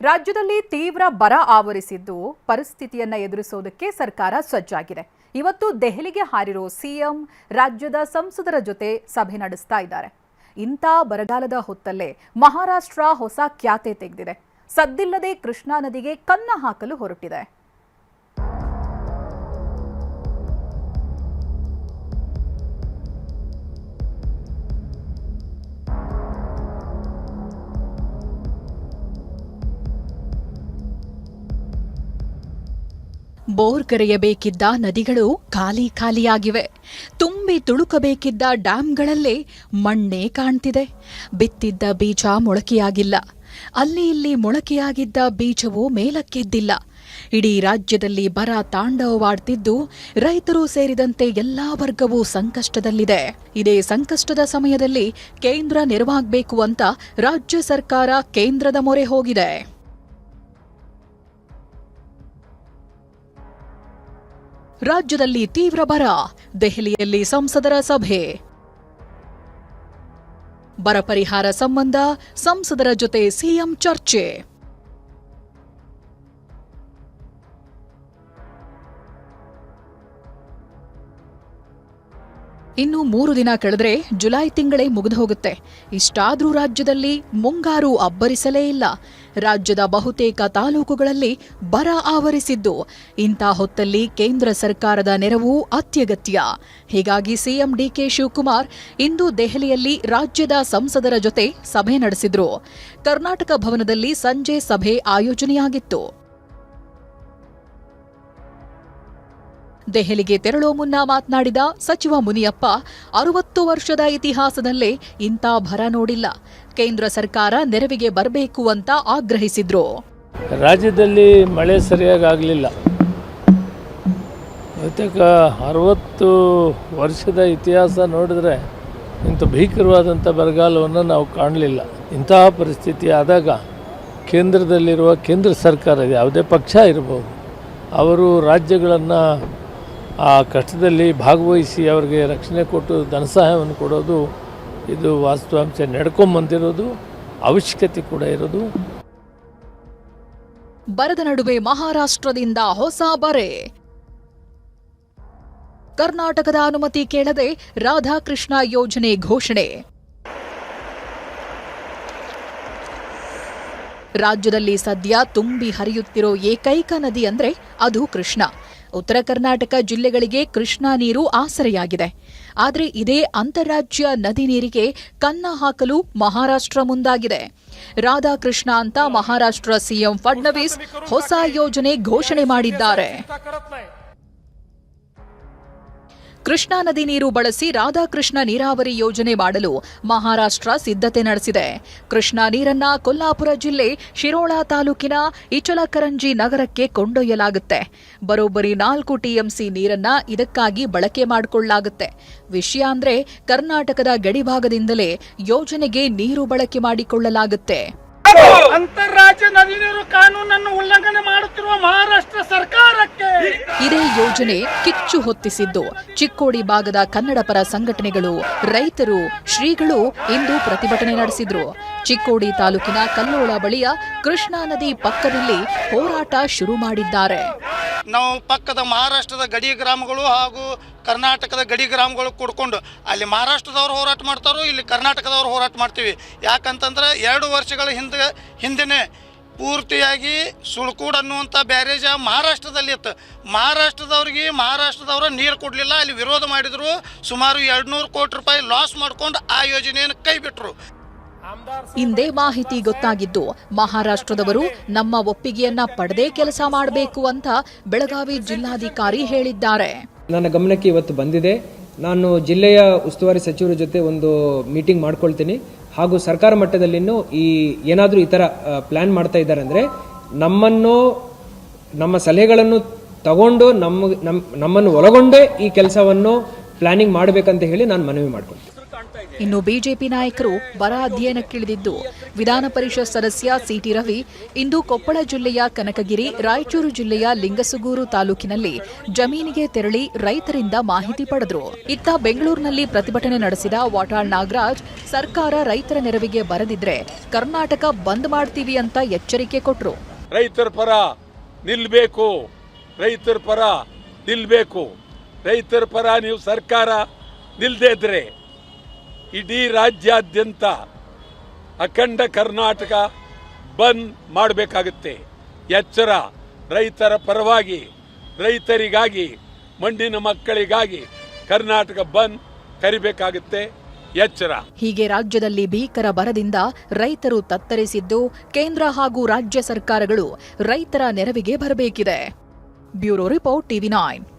ರಾಜ್ಯದಲ್ಲಿ ತೀವ್ರ ಬರ ಆವರಿಸಿದ್ದು ಪರಿಸ್ಥಿತಿಯನ್ನ ಎದುರಿಸೋದಕ್ಕೆ ಸರ್ಕಾರ ಸಜ್ಜಾಗಿದೆ. ಇವತ್ತು ದೆಹಲಿಗೆ ಹಾರಿರೋ ಸಿಎಂ ರಾಜ್ಯದ ಸಂಸದರ ಜೊತೆ ಸಭೆ ನಡೆಸ್ತಾ ಇದ್ದಾರೆ. ಇಂಥ ಬರಗಾಲದ ಹೊತ್ತಲ್ಲೇ ಮಹಾರಾಷ್ಟ್ರ ಹೊಸ ಖ್ಯಾತೆ ತೆಗೆದಿದೆ. ಸದ್ದಿಲ್ಲದೆ ಕೃಷ್ಣಾ ನದಿಗೆ ಕನ್ನ ಹಾಕಲು ಹೊರಟಿದೆ. ಬೋರ್ ಕರೆಯಬೇಕಿದ್ದ ನದಿಗಳು ಖಾಲಿಯಾಗಿವೆ. ತುಂಬಿ ತುಳುಕಬೇಕಿದ್ದ ಡ್ಯಾಂಗಳಲ್ಲೇ ಮಣ್ಣೇ ಕಾಣ್ತಿದೆ. ಬಿತ್ತಿದ್ದ ಬೀಜ ಮೊಳಕೆಯಾಗಿಲ್ಲ. ಅಲ್ಲಿ ಇಲ್ಲಿ ಮೊಳಕೆಯಾಗಿದ್ದ ಬೀಜವು ಮೇಲಕ್ಕೆದ್ದಿಲ್ಲ. ಇಡೀ ರಾಜ್ಯದಲ್ಲಿ ಬರ ತಾಂಡವವಾಡ್ತಿದ್ದು ರೈತರು ಸೇರಿದಂತೆ ಎಲ್ಲಾ ವರ್ಗವೂ ಸಂಕಷ್ಟದಲ್ಲಿದೆ. ಇದೇ ಸಂಕಷ್ಟದ ಸಮಯದಲ್ಲಿ ಕೇಂದ್ರ ನೆರವಾಗಬೇಕು ಅಂತ ರಾಜ್ಯ ಸರ್ಕಾರ ಕೇಂದ್ರದ ಮೊರೆ ಹೋಗಿದೆ. ರಾಜ್ಯದಲ್ಲಿ ತೀವ್ರ ಬರ, ದೆಹಲಿಯಲ್ಲಿ ಸಂಸದರ ಸಭೆ. ಬರ ಪರಿಹಾರ ಸಂಬಂಧ ಸಂಸದರ ಜೊತೆ ಸಿಎಂ ಚರ್ಚೆ. ಇನ್ನು 3 ದಿನ ಕಳೆದ್ರೆ ಜುಲೈ ತಿಂಗಳೇ ಮುಗಿದು ಹೋಗುತ್ತೆ. ಇಷ್ಟಾದ್ರೂ ರಾಜ್ಯದಲ್ಲಿ ಮುಂಗಾರು ಅಬ್ಬರಿಸಲೇ ಇಲ್ಲ. ರಾಜ್ಯದ ಬಹುತೇಕ ತಾಲೂಕುಗಳಲ್ಲಿ ಬರ ಆವರಿಸಿದ್ದು ಇಂಥ ಹೊತ್ತಲ್ಲಿ ಕೇಂದ್ರ ಸರ್ಕಾರದ ನೆರವು ಅತ್ಯಗತ್ಯ. ಹೀಗಾಗಿ ಸಿಎಂ ಡಿಕೆ ಶಿವಕುಮಾರ್ ಇಂದು ದೆಹಲಿಯಲ್ಲಿ ರಾಜ್ಯದ ಸಂಸದರ ಜೊತೆ ಸಭೆ ನಡೆಸಿದ್ರು. ಕರ್ನಾಟಕ ಭವನದಲ್ಲಿ ಸಂಜೆ ಸಭೆ ಆಯೋಜನೆಯಾಗಿತ್ತು. ದೆಹಲಿಗೆ ತೆರಳೋ ಮುನ್ನ ಮಾತನಾಡಿದ ಸಚಿವ ಮುನಿಯಪ್ಪ, 60 ವರ್ಷದ ಇತಿಹಾಸದಲ್ಲೇ ಇಂಥ ಬರ ನೋಡಿಲ್ಲ. ಕೇಂದ್ರ ಸರ್ಕಾರ ನೆರವಿಗೆ ಬರಬೇಕು ಅಂತ ಆಗ್ರಹಿಸಿದ್ರು. ರಾಜ್ಯದಲ್ಲಿ ಮಳೆ ಸರಿಯಾಗಿ ಆಗಲಿಲ್ಲ. ಬಹುತೇಕ 60 ವರ್ಷದ ಇತಿಹಾಸ ನೋಡಿದ್ರೆ ಇಂಥ ಭೀಕರವಾದಂಥ ಬರಗಾಲವನ್ನು ನಾವು ಕಾಣಲಿಲ್ಲ. ಇಂತಹ ಪರಿಸ್ಥಿತಿ ಆದಾಗ ಕೇಂದ್ರದಲ್ಲಿರುವ ಕೇಂದ್ರ ಸರ್ಕಾರ, ಯಾವುದೇ ಪಕ್ಷ ಇರಬಹುದು, ಅವರು ರಾಜ್ಯಗಳನ್ನು ಆ ಕಷ್ಟದಲ್ಲಿ ಭಾಗವಹಿಸಿ ಅವರಿಗೆ ರಕ್ಷಣೆ ಕೊಟ್ಟು ಧನಸಹಾಯವನ್ನು ಕೊಡೋದು, ಇದು ವಾಸ್ತವಾಂಶ ನಡ್ಕೊಂಬಂದಿರೋದು, ಅವಶ್ಯಕತೆ ಕೂಡ ಇರೋದು. ಬರದ ನಡುವೆ ಮಹಾರಾಷ್ಟ್ರದಿಂದ ಹೊಸ ಬರೆ. ಕರ್ನಾಟಕದ ಅನುಮತಿ ಕೇಳದೆ ರಾಧಾಕೃಷ್ಣ ಯೋಜನೆ ಘೋಷಣೆ. ರಾಜ್ಯದಲ್ಲಿ ಸದ್ಯ ತುಂಬಿ ಹರಿಯುತ್ತಿರೋ ಏಕೈಕ ನದಿ ಅಂದ್ರೆ ಅದು ಕೃಷ್ಣಾ. ಉತ್ತರ ಕರ್ನಾಟಕ ಜಿಲ್ಲೆಗಳಿಗೆ ಕೃಷ್ಣಾ ನೀರು ಆಸರೆಯಾಗಿದೆ. ಆದರೆ ಇದೇ ಅಂತಾರಾಜ್ಯ ನದಿ ನೀರಿಗೆ ಕನ್ನ ಹಾಕಲು ಮಹಾರಾಷ್ಟ್ರ ಮುಂದಾಗಿದೆ. ರಾಧಾಕೃಷ್ಣ ಅಂತ ಮಹಾರಾಷ್ಟ್ರ ಸಿಎಂ ಫಡ್ನವೀಸ್ ಹೊಸ ಯೋಜನೆ ಘೋಷಣೆ ಮಾಡಿದ್ದಾರೆ. ಕೃಷ್ಣಾ ನದಿ ನೀರು ಬಳಸಿ ರಾಧಾಕೃಷ್ಣ ನೀರಾವರಿ ಯೋಜನೆ ಮಾಡಲು ಮಹಾರಾಷ್ಟ್ರ ಸಿದ್ಧತೆ ನಡೆಸಿದೆ. ಕೃಷ್ಣಾ ನೀರನ್ನ ಕೊಲ್ಲಾಪುರ ಜಿಲ್ಲೆ ಶಿರೋಳಾ ತಾಲೂಕಿನ ಇಚಲಕರಂಜಿ ನಗರಕ್ಕೆ ಕೊಂಡೊಯ್ಯಲಾಗುತ್ತೆ. ಬರೋಬ್ಬರಿ 4 ಟಿಎಂಸಿ ನೀರನ್ನ ಇದಕ್ಕಾಗಿ ಬಳಕೆ ಮಾಡಿಕೊಳ್ಳಲಾಗುತ್ತೆ. ವಿಷಯ ಅಂದ್ರೆ ಕರ್ನಾಟಕದ ಗಡಿಭಾಗದಿಂದಲೇ ಯೋಜನೆಗೆ ನೀರು ಬಳಕೆ ಮಾಡಿಕೊಳ್ಳಲಾಗುತ್ತೆ. ಅಂತಾರಾಜ್ಯ ನದಿ ನೀರು ಕಾನೂನನ್ನು ಉಲ್ಲಂಘನೆ ಮಾಡುತ್ತಿರುವ ಮಹಾರಾಷ್ಟ್ರ ಸರ್ಕಾರಕ್ಕೆ ಇದೇ ಯೋಜನೆ ಕಿಚ್ಚು ಹೊತ್ತಿಸಿದ್ದು ಚಿಕ್ಕೋಡಿ ಭಾಗದ ಕನ್ನಡ ಪರ ಸಂಘಟನೆಗಳು, ರೈತರು, ಶ್ರೀಗಳು ಇಂದು ಪ್ರತಿಭಟನೆ ನಡೆಸಿದ್ರು. ಚಿಕ್ಕೋಡಿ ತಾಲೂಕಿನ ಕಲ್ಲೋಳ ಬಳಿಯ ಕೃಷ್ಣಾ ನದಿ ಪಕ್ಕದಲ್ಲಿ ಹೋರಾಟ ಶುರು ಮಾಡಿದ್ದಾರೆ. ನಾವು ಪಕ್ಕದ ಮಹಾರಾಷ್ಟ್ರದ ಗಡಿ ಗ್ರಾಮಗಳು ಹಾಗೂ ಕರ್ನಾಟಕದ ಗಡಿ ಗ್ರಾಮಗಳು ಕೂಡ್ಕೊಂಡು ಅಲ್ಲಿ ಮಹಾರಾಷ್ಟ್ರದವರು ಹೋರಾಟ ಮಾಡ್ತಾರೋ, ಇಲ್ಲಿ ಕರ್ನಾಟಕದವರು ಹೋರಾಟ ಮಾಡ್ತೀವಿ. ಯಾಕಂತಂದ್ರೆ 2 ವರ್ಷಗಳ ಹಿಂದೆ ಪೂರ್ತಿಯಾಗಿ ಸುಳ್ಕೂಡ್ ಅನ್ನುವಂಥ ಬ್ಯಾರೇಜ್ ಮಹಾರಾಷ್ಟ್ರದಲ್ಲಿ ಇತ್ತು. ಮಹಾರಾಷ್ಟ್ರದವ್ರ ನೀರು ಕೊಡಲಿಲ್ಲ, ಅಲ್ಲಿ ವಿರೋಧ ಮಾಡಿದ್ರು. ಸುಮಾರು 200 ಕೋಟಿ ರೂಪಾಯಿ ಲಾಸ್ ಮಾಡ್ಕೊಂಡು ಆ ಯೋಜನೆಯನ್ನು ಕೈ ಬಿಟ್ಟರು. ಇಂದೇ ಮಾಹಿತಿ ಗೊತ್ತಾಗಿದ್ದು ಮಹಾರಾಷ್ಟ್ರದವರು ನಮ್ಮ ಒಪ್ಪಿಗೆಯನ್ನ ಪಡೆದೇ ಕೆಲಸ ಮಾಡಬೇಕು ಅಂತ ಬೆಳಗಾವಿ ಜಿಲ್ಲಾಧಿಕಾರಿ ಹೇಳಿದ್ದಾರೆ. ನನ್ನ ಗಮನಕ್ಕೆ ಇವತ್ತು ಬಂದಿದೆ. ನಾನು ಜಿಲ್ಲೆಯ ಉಸ್ತುವಾರಿ ಸಚಿವರ ಜೊತೆ ಒಂದು ಮೀಟಿಂಗ್ ಮಾಡ್ಕೊಳ್ತೀನಿ. ಹಾಗೂ ಸರ್ಕಾರ ಮಟ್ಟದಲ್ಲಿನೂ ಏನಾದರೂ ಈ ಥರ ಪ್ಲ್ಯಾನ್ ಮಾಡ್ತಾ ಇದ್ದಾರೆ ಅಂದರೆ ನಮ್ಮ ಸಲಹೆಗಳನ್ನು ತಗೊಂಡು ನಮ್ಮನ್ನು ಒಳಗೊಂಡೇ ಈ ಕೆಲಸವನ್ನು ಪ್ಲಾನಿಂಗ್ ಮಾಡಬೇಕಂತ ಹೇಳಿ ನಾನು ಮನವಿ ಮಾಡ್ಕೊಳ್ತೀನಿ. ಇನ್ನು ಬಿಜೆಪಿ ನಾಯಕರು ಬರ ಅಧ್ಯಯನಕ್ಕಿಳಿದಿದ್ದು ವಿಧಾನ ಪರಿಷತ್ ಸದಸ್ಯ ಸಿಟಿ ರವಿ ಇಂದು ಕೊಪ್ಪಳ ಜಿಲ್ಲೆಯ ಕನಕಗಿರಿ, ರಾಯಚೂರು ಜಿಲ್ಲೆಯ ಲಿಂಗಸುಗೂರು ತಾಲೂಕಿನಲ್ಲಿ ಜಮೀನಿಗೆ ತೆರಳಿ ರೈತರಿಂದ ಮಾಹಿತಿ ಪಡೆದರು. ಇತ್ತ ಬೆಂಗಳೂರಿನಲ್ಲಿ ಪ್ರತಿಭಟನೆ ನಡೆಸಿದ ವಾಟಾಳ್ ನಾಗರಾಜ್ ಸರ್ಕಾರ ರೈತರ ನೆರವಿಗೆ ಬರದಿದ್ರೆ ಕರ್ನಾಟಕ ಬಂದ್ ಮಾಡ್ತೀವಿ ಅಂತ ಎಚ್ಚರಿಕೆ ಕೊಟ್ಟರು. ರೈತರ ಪರ ನಿಲ್ಬೇಕು, ರೈತರ ಪರ ನಿಲ್ಬೇಕು. ರೈತರ ಪರ ನೀವು ಸರ್ಕಾರ ನಿಲ್ದೇ ಇದ್ರೆ ಇಡೀ ರಾಜ್ಯಾದ್ಯಂತ ಅಖಂಡ ಕರ್ನಾಟಕ ಬಂದ್ ಮಾಡಬೇಕಾಗುತ್ತೆ. ಎಚ್ಚರ, ರೈತರ ಪರವಾಗಿ, ರೈತರಿಗಾಗಿ, ಮಣ್ಣಿನ ಮಕ್ಕಳಿಗಾಗಿ ಕರ್ನಾಟಕ ಬಂದ್ ಕರಿಬೇಕಾಗುತ್ತೆ. ಎಚ್ಚರ. ಹೀಗೆ ರಾಜ್ಯದಲ್ಲಿ ಭೀಕರ ಬರದಿಂದ ರೈತರು ತತ್ತರಿಸಿದ್ದು ಕೇಂದ್ರ ಹಾಗೂ ರಾಜ್ಯ ಸರ್ಕಾರಗಳು ರೈತರ ನೆರವಿಗೆ ಬರಬೇಕಿದೆ. Bureau report, TV9.